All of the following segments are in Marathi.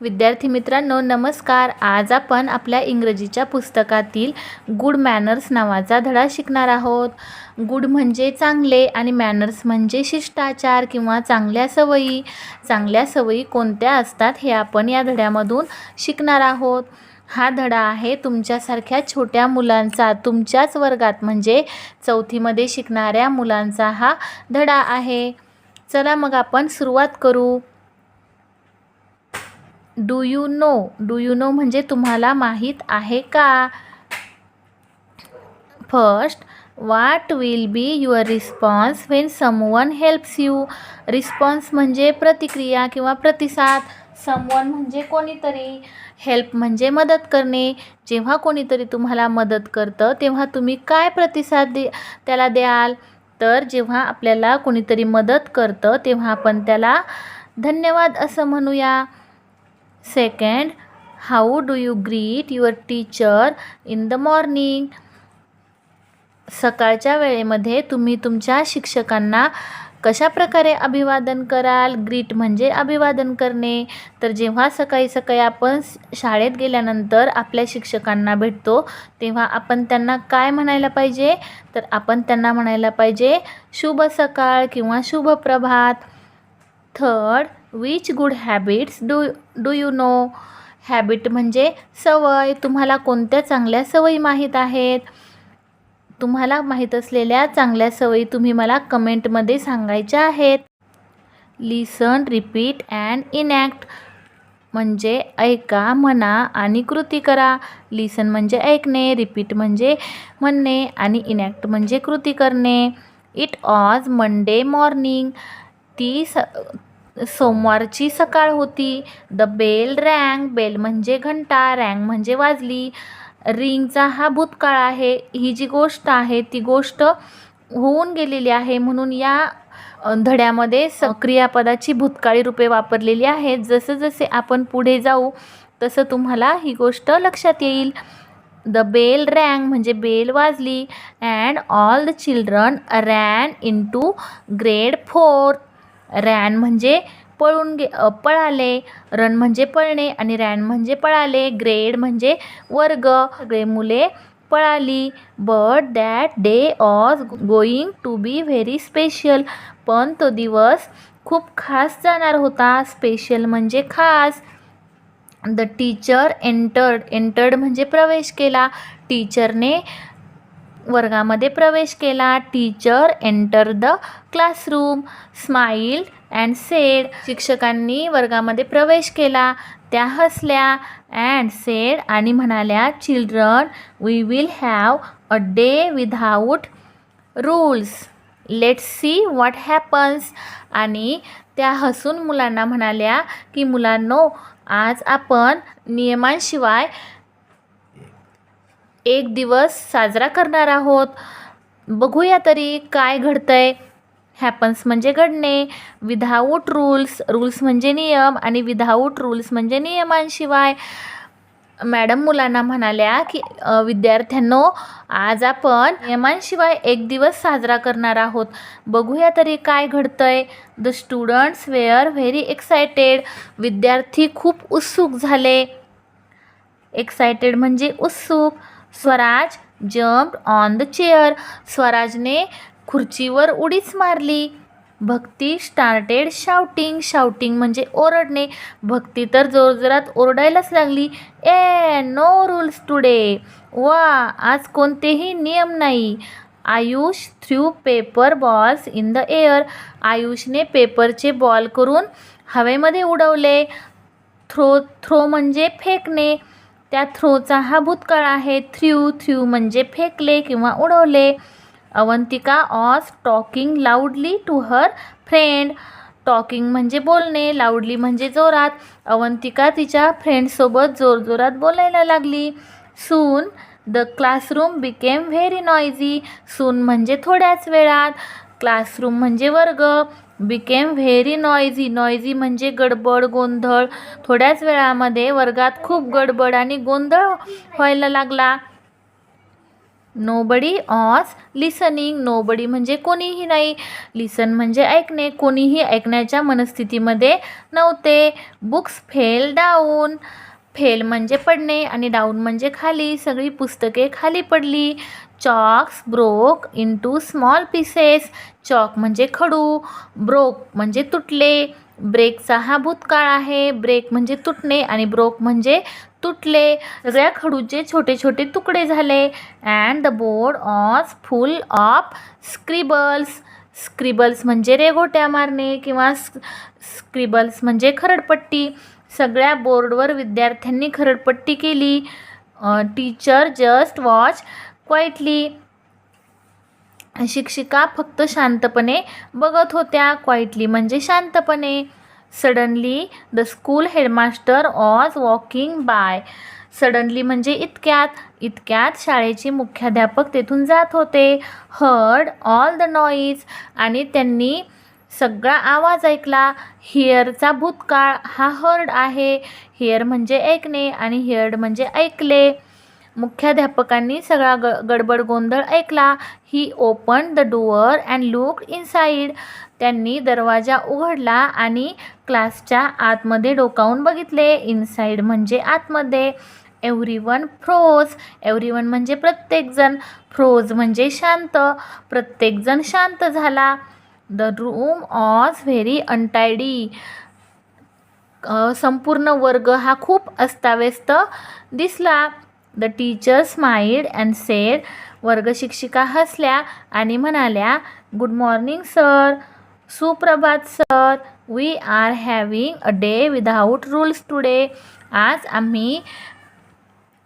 विद्यार्थी मित्रांनो नमस्कार. आज आपण आपल्या इंग्रजीच्या पुस्तकातील गुड मॅनर्स नावाचा धडा शिकणार आहोत. गुड म्हणजे चांगले आणि मॅनर्स म्हणजे शिष्टाचार किंवा चांगल्या सवयी. चांगल्या सवयी कोणत्या असतात हे आपण या धड्यामधून शिकणार आहोत. हा धडा आहे तुमच्यासारख्या छोट्या मुलांचा, तुमच्याच वर्गात म्हणजे 4थीमध्ये शिकणाऱ्या मुलांचा हा धडा आहे. चला मग आपण सुरुवात करू. डू यू नो म्हणजे तुम्हाला माहीत आहे का? First, what will be your response when someone helps you. Response म्हणजे प्रतिक्रिया किंवा प्रतिसाद. समवन म्हणजे कोणीतरी. हेल्प म्हणजे मदत करणे. जेव्हा कोणीतरी तुम्हाला मदत करतं तेव्हा तुम्ही काय प्रतिसाद त्याला द्याल? तर जेव्हा आपल्याला कोणीतरी मदत करतं तेव्हा आपण त्याला धन्यवाद असं म्हणूया. Second, how do you greet your teacher in the morning. सकाळच्या वेळेमध्ये तुम्ही तुमच्या शिक्षकांना कशा प्रकारे अभिवादन कराल? ग्रीट म्हणजे अभिवादन करणे. तर जेव्हा सकाळी सकाळी आपण शाळेत गेल्यानंतर आपल्या शिक्षकांना भेटतो तेव्हा आपण त्यांना काय म्हणायला पाहिजे? तर आपण त्यांना म्हणायला पाहिजे शुभ सकाळ किंवा शुभ प्रभात. Third, which good habits do you know. Habit म्हणजे सवय. तुम्हाला कोणत्या चांगल्या सवयी माहीत आहेत? तुम्हाला माहीत असलेल्या चांगल्या सवयी तुम्ही मला कमेंटमध्ये सांगायच्या आहेत. लिसन, रिपीट अँड इनॅक्ट म्हणजे ऐका, म्हणा आणि कृती करा. लिसन म्हणजे ऐकणे, रिपीट म्हणजे म्हणणे आणि इनॅक्ट म्हणजे कृती करणे. It was Monday morning. ती सोमवारची सकाळ होती. The bell rang. बेल म्हणजे घंटा, रँग म्हणजे वाजली. रिंगचा हा भूतकाळ आहे. ही जी गोष्ट आहे ती गोष्ट होऊन गेलेली आहे म्हणून या धड्यामध्ये क्रियापदाची भूतकाळी रूपे वापरलेली आहेत. जसं जसे आपण पुढे जाऊ तसं तुम्हाला ही गोष्ट लक्षात येईल. द बेल रँग म्हणजे बेल वाजली. And all the children ran in to grade 4. Ran म्हणजे पळाले. रन म्हणजे पळणे आणि रॅन म्हणजे पळाले. ग्रेड म्हणजे वर्ग. सगळे मुले पळाली. But that day was going to be very special. पण तो दिवस खूप खास जाणार होता. स्पेशल म्हणजे खास. द टीचर एंटर्ड म्हणजे प्रवेश केला. टीचरने वर्गामध्ये प्रवेश केला. Teacher enter the classroom. Smiled and sed. शिक्षकांनी वर्गामध्ये प्रवेश केला. त्या हसल्या. अँड सेड आणि म्हणाल्या children we will have a day without rules. Let's see what happens. आणि त्या हसून मुलांना म्हणाल्या की मुलांनो आज आपण नियमांशिवाय एक दिवस साजरा करणार आहोत. बघूया तरी काय घडतंय. हॅपन्स म्हणजे घडणे. Without rules. रूल्स म्हणजे नियम आणि विदाऊट रूल्स म्हणजे नियमांशिवाय. मॅडम मुलांना म्हणाल्या की विद्यार्थ्यांनो आज आपण नियमांशिवाय एक दिवस साजरा करणार आहोत. बघूया तरी काय घडतंय. The students were very excited. विद्यार्थी खूप उत्सुक झाले. एक्सायटेड म्हणजे उत्सुक. Swaraj jumped on the chair. स्वराजने खुर्चीवर उडीच मारली. भक्ती स्टार्टेड शाउटिंग. शाउटिंग म्हणजे ओरडणे. भक्ती तर जोरजोरात ओरडायलाच लागली. No rules today. वा आज कोणतेही नियम नाही. Ayush threw paper balls in the air. आयुषने पेपरचे बॉल करून हवेमध्ये उडवले. थ्रो म्हणजे फेकणे. त्या थ्रोचा हा भूतकाळ आहे. थ्रू म्हणजे फेकले किंवा उडवले. Avantika was talking loudly to her friend. Talking म्हणजे बोलणे, लाऊडली म्हणजे जोरात. अवंतिका तिच्या फ्रेंडसोबत जोरजोरात बोलायला लागली. Soon the classroom became very noisy. Soon म्हणजे थोड्याच वेळात. क्लासरूम म्हणजे वर्ग. Became very नॉइझी. नॉइझी म्हणजे गडबड, गोंधळ. थोड्याच वेळामध्ये वर्गात खूप गडबड आणि गोंधळ व्हायला लागला. Nobody was listening. नोबडी म्हणजे कोणीही नाही, लिसन म्हणजे ऐकणे, कोणीही ऐकण्याच्या मनस्थितीमध्ये नव्हते. Books fail down. फेल म्हणजे पडणे आणि डाऊन म्हणजे खाली, सगळी पुस्तके खाली पडली. Chalks broke into small pieces. Chalk म्हणजे खडू, ब्रोक म्हणजे तुटले. ब्रेकचा हा भूतकाळ आहे. ब्रेक म्हणजे तुटणे आणि ब्रोक म्हणजे तुटले. सगळ्या खडूचे छोटे छोटे तुकडे झाले. And the board was full of scribbles. Scribbles म्हणजे रेघोट्या मारणे किंवा स्क्रिबल्स म्हणजे खरडपट्टी. सगळ्या बोर्डवर विद्यार्थ्यांनी खरडपट्टी केली. Teacher just watch quietly. शिक्षिका फक्त शांतपणे बघत होत्या. क्वाइटली म्हणजे शांतपणे. Suddenly the school headmaster was walking by. Suddenly म्हणजे इतक्यात. इतक्यात शाळेचे मुख्याध्यापक तेथून जात होते. Heard all the noise. आणि त्यांनी सगळा आवाज ऐकला. हिअरचा भूतकाळ हा हर्ड आहे. हिअर म्हणजे ऐकणे आणि हिअर्ड म्हणजे ऐकले. मुख्याध्यापकांनी सगळा गडबड गोंधळ ऐकला. He open the door and looked inside. त्यांनी दरवाजा उघडला आणि क्लासच्या आतमध्ये डोकावून बघितले. इनसाइड म्हणजे आतमध्ये. Everyone froze. एव्हरीवन म्हणजे प्रत्येकजण. फ्रोज म्हणजे शांत. प्रत्येकजण शांत झाला. The room was very untidy. संपूर्ण वर्ग हा खूप अस्ताव्यस्त दिसला. The teacher smiled and said. वर्गशिक्षिका हसल्या आणि म्हणाल्या, गुड मॉर्निंग सर. सुप्रभात sir. We are having a day without rules today. आज आम्ही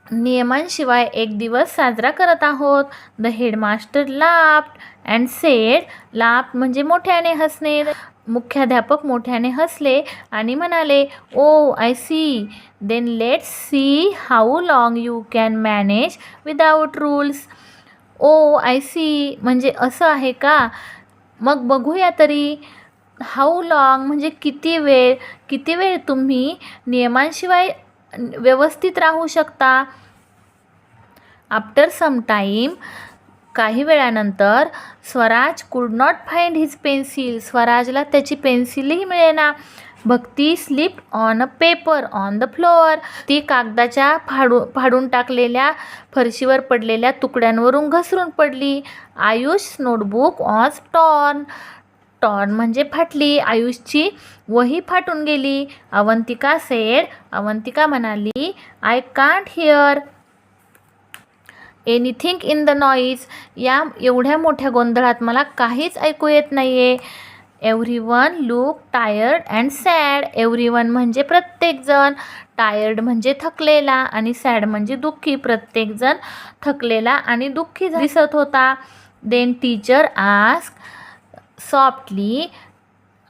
नियमांशिवाय एक दिवस साजरा करत आहोत. The headmaster laughed and said. Laughed म्हणजे मोठ्याने हसणे. मुख्याध्यापक मोठ्याने हसले आणि म्हणाले, oh I see. Then let's see how long you can manage without rules. Oh I see म्हणजे असं आहे का, मग बघूया तरी. हाऊ लॉंग म्हणजे किती वेळ. किती वेळ तुम्ही नियमांशिवाय व्यवस्थित राहू शकता. After some time. काही वेळानंतर. Swaraj could not find his pencil. स्वराजला त्याची पेन्सिलही मिळेना. Bhakti slipped on a paper on the floor. ती कागदाच्या फाडून टाकलेल्या फरशीवर पडलेल्या तुकड्यांवरून घसरून पडली. Ayush notebook was torn. Torn म्हणजे फाटली. आयुषची वही फाटून गेली. अवंतिका सेड. अवंतिका म्हणाली, I can't hear anything in the noise. या एवढ्या मोठ्या गोंधळात मला काहीच ऐकू येत नाही आहे. Everyone look tired and sad. Everyone म्हणजे प्रत्येकजण. टायर्ड म्हणजे थकलेला आणि सॅड म्हणजे दुःखी. प्रत्येकजण थकलेला आणि दुःखी दिसत होता. Then teacher asked softly.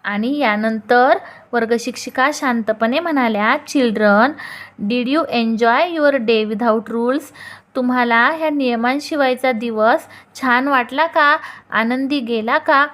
आणि यानंतर वर्गशिक्षिका शांतपणे म्हणाल्या, children, did you enjoy your day without rules. तुम्हाला ह्या नियमांशिवायचा दिवस छान वाटला का, आनंदी गेला का.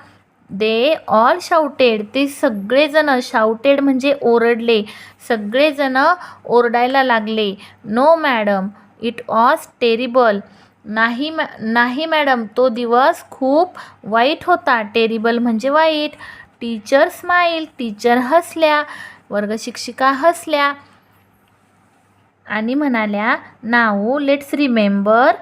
They all shouted. ते सगळेजण. शाउटेड म्हणजे ओरडले. सगळेजण ओरडायला लागले. No madam, it was terrible. नाही मॅडम, तो दिवस खूप वाईट होता. टेरिबल म्हणजे वाईट. Teacher smile. टीचर हसल्या. वर्गशिक्षिका हसल्या आणि म्हणाल्या, now let's remember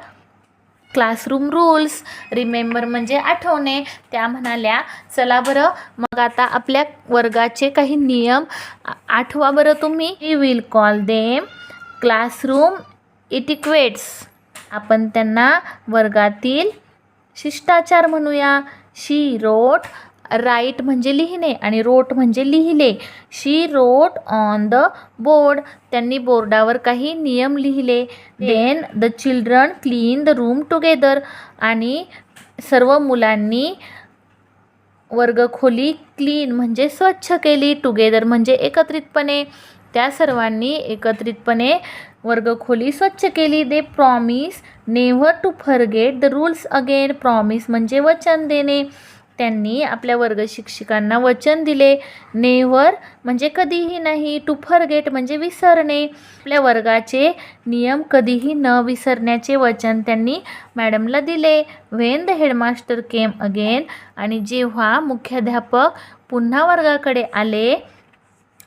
classroom rules. Remember म्हणजे आठवणे. त्या म्हणाल्या, चला बरं मग आता आपल्या वर्गाचे काही नियम आठवा बरं तुम्ही. We will call them classroom etiquettes. आपण त्यांना वर्गातील शिष्टाचार म्हणूया. She wrote. राईट म्हणजे लिहिणे आणि रोट म्हणजे लिहिले. She wrote on the board. त्यांनी बोर्डावर काही नियम लिहिले. Then the children clean the room together. आणि सर्व मुलांनी वर्गखोली क्लीन म्हणजे स्वच्छ केली. टुगेदर म्हणजे एकत्रितपणे. त्या सर्वांनी एकत्रितपणे वर्गखोली स्वच्छ केली. They promise never to forget the rules again. Promise म्हणजे वचन देणे. त्यांनी आपल्या वर्ग शिक्षकांना वचन दिले. नेव्हर म्हणजे कधीही नाही, टू फॉरगेट म्हणजे विसरणे. आपल्या वर्गाचे नियम कधीही न विसरण्याचे वचन त्यांनी मॅडमला दिले. When the headmaster came again, आणि जेव्हा मुख्याध्यापक पुन्हा वर्गाकडे आले,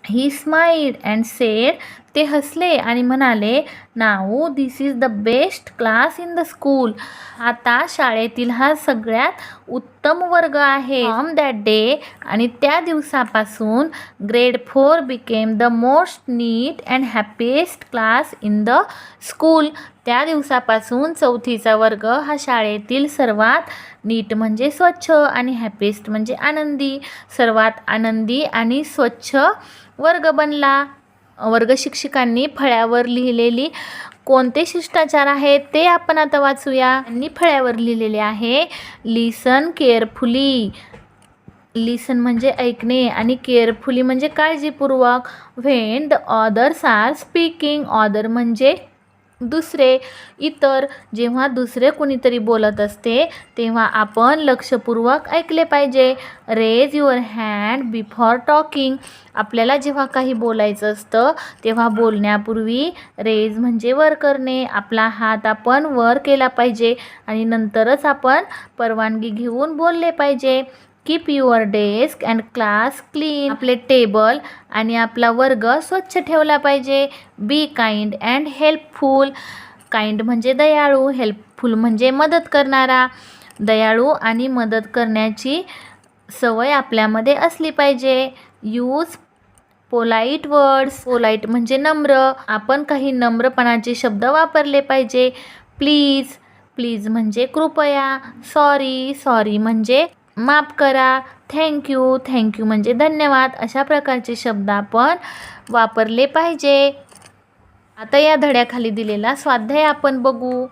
ही स्माइल्ड अँड सेड, ते हसले आणि म्हणाले, now this is the best class in the school, आता शाळेतील हा सगळ्यात उत्तम वर्ग आहे. फ्रॉम दॅट डे, आणि त्या दिवसापासून grade 4 became the most neat and happiest class in the school, त्या दिवसापासून चौथीचा वर्ग हा शाळेतील सर्वात नीट म्हणजे स्वच्छ आणि हॅपीएस्ट म्हणजे आनंदी, सर्वात आनंदी आणि स्वच्छ वर्ग बनला. वर्ग शिक्षकांनी फळ्यावर लिहिलेली कोणते शिष्टाचार आहेत ते आपण आता वाचूया. त्यांनी फळ्यावर लिहिलेले आहे, लिसन केअरफुली. लिसन म्हणजे ऐकणे आणि केअरफुली म्हणजे काळजीपूर्वक. When the others are speaking, other म्हणजे दुसरे, इतर. जेव्हा दुसरे कोणीतरी बोलत असते तेव्हा आपण लक्षपूर्वक ऐकले पाहिजे. Raise your hand before talking, आपल्याला जेव्हा काही बोलायचं असतं तेव्हा बोलण्यापूर्वी रेज म्हणजे वर करणे, आपला हात आपण वर केला पाहिजे आणि नंतरच आपण परवानगी घेऊन बोलले पाहिजे. Keep your desk and class clean, आपले टेबल आणि आपला वर्ग स्वच्छ ठेवला पाहिजे. Be kind and helpful, kind म्हणजे दयाळू, हेल्पफुल म्हणजे मदत करणारा. दयाळू आणि मदत करण्याची सवय आपल्यामध्ये असली पाहिजे. यूज पोलाईट वर्ड्स, पोलाईट म्हणजे नम्र, आपण काही नम्रपणाचे शब्द वापरले पाहिजे. प्लीज, प्लीज म्हणजे कृपया. सॉरी, सॉरी म्हणजे माफ करा. थँक्यू, थँक्यू म्हणजे धन्यवाद. अशा प्रकारचे शब्द आपण वापरले पाहिजे. आता या धड्याखाली दिलेला स्वाध्याय आपण बघू.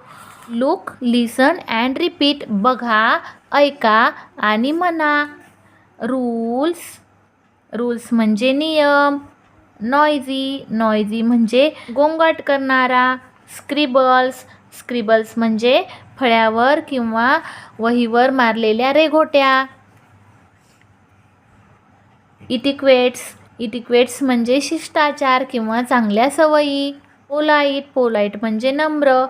लुक, लिसन अँड रिपीट, बघा, ऐका आणि म्हणा. रूल्स, रूल्स म्हणजे नियम. नॉइजी, नॉइजी म्हणजे गोंगाट करणारा. स्क्रिबल्स, स्क्रिबल्स म्हणजे फळ्यावर किंवा वहीवर मारलेल्या रेघोट्या. इटिक्वेट्स, इटिक्वेट्स म्हणजे शिष्टाचार किंवा चांगल्या सवयी. पोलाईट, पोलाईट म्हणजे नम्र.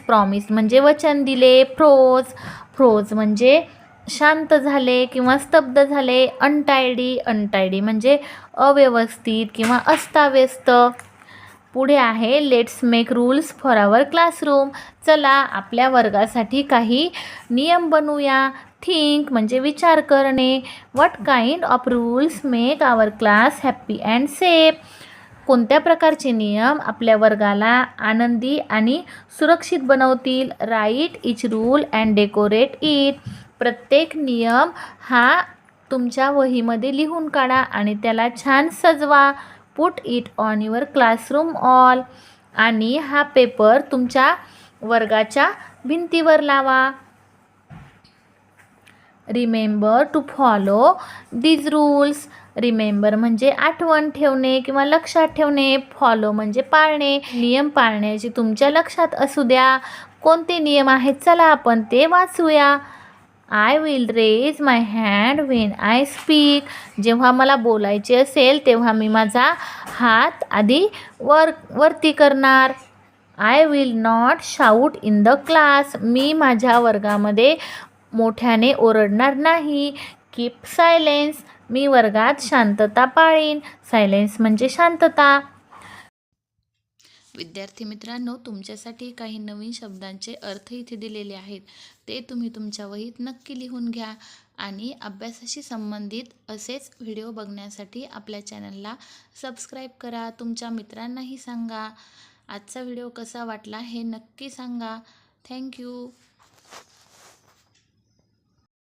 प्रॉमिस म्हणजे वचन दिले. फ्रोज, फ्रोज म्हणजे शांत झाले किंवा स्तब्ध झाले. अनटायडी, अनटायडी म्हणजे अव्यवस्थित किंवा अस्ताव्यस्त. पुढे आहे let's make rules for our classroom, चला आपल्या वर्गासाठी काही नियम बनवूया. थिंक म्हणजे विचार करणे. What kind of rules make our class happy and safe, कोणत्या प्रकारचे नियम आपल्या वर्गाला आनंदी आणि सुरक्षित बनवतील. Write each rule and decorate it, प्रत्येक नियम हा तुमच्या वहीमध्ये लिहून काढा आणि त्याला छान सजवा. Put it on your classroom wall, आणि हा पेपर तुमच्या वर्गाच्या भिंतीवर लावा. Remember to follow these rules, remember म्हणजे आठवण ठेवणे किंवा लक्षात ठेवणे. फॉलो म्हणजे पाळणे, नियम पाळण्याची तुमच्या लक्षात असू द्या. कोणते नियम आहेत चला आपण ते वाचूया. I will raise my hand when I speak, जेव्हा मला बोलायचे असेल तेव्हा मी माझा हात आधी वरती करणार. I will not shout in the class, मी माझ्या वर्गामध्ये मोठ्याने ओरडणार नाही. कीप सायलेन्स, मी वर्गात शांतता पाळीन. सायलेन्स म्हणजे शांतता. विद्यार्थी मित्रांनो, तुमच्यासाठी काही नवीन शब्दांचे अर्थ इथे दिलेले आहेत, ते तुम्ही तुमच्या वहीत नक्की लिहून घ्या. आणि अभ्यासाशी संबंधित असेच व्हिडिओ बघण्यासाठी आपल्या चॅनलला सबस्क्राईब करा. तुमच्या मित्रांनाही सांगा. आजचा व्हिडिओ कसा वाटला हे नक्की सांगा. थँक्यू.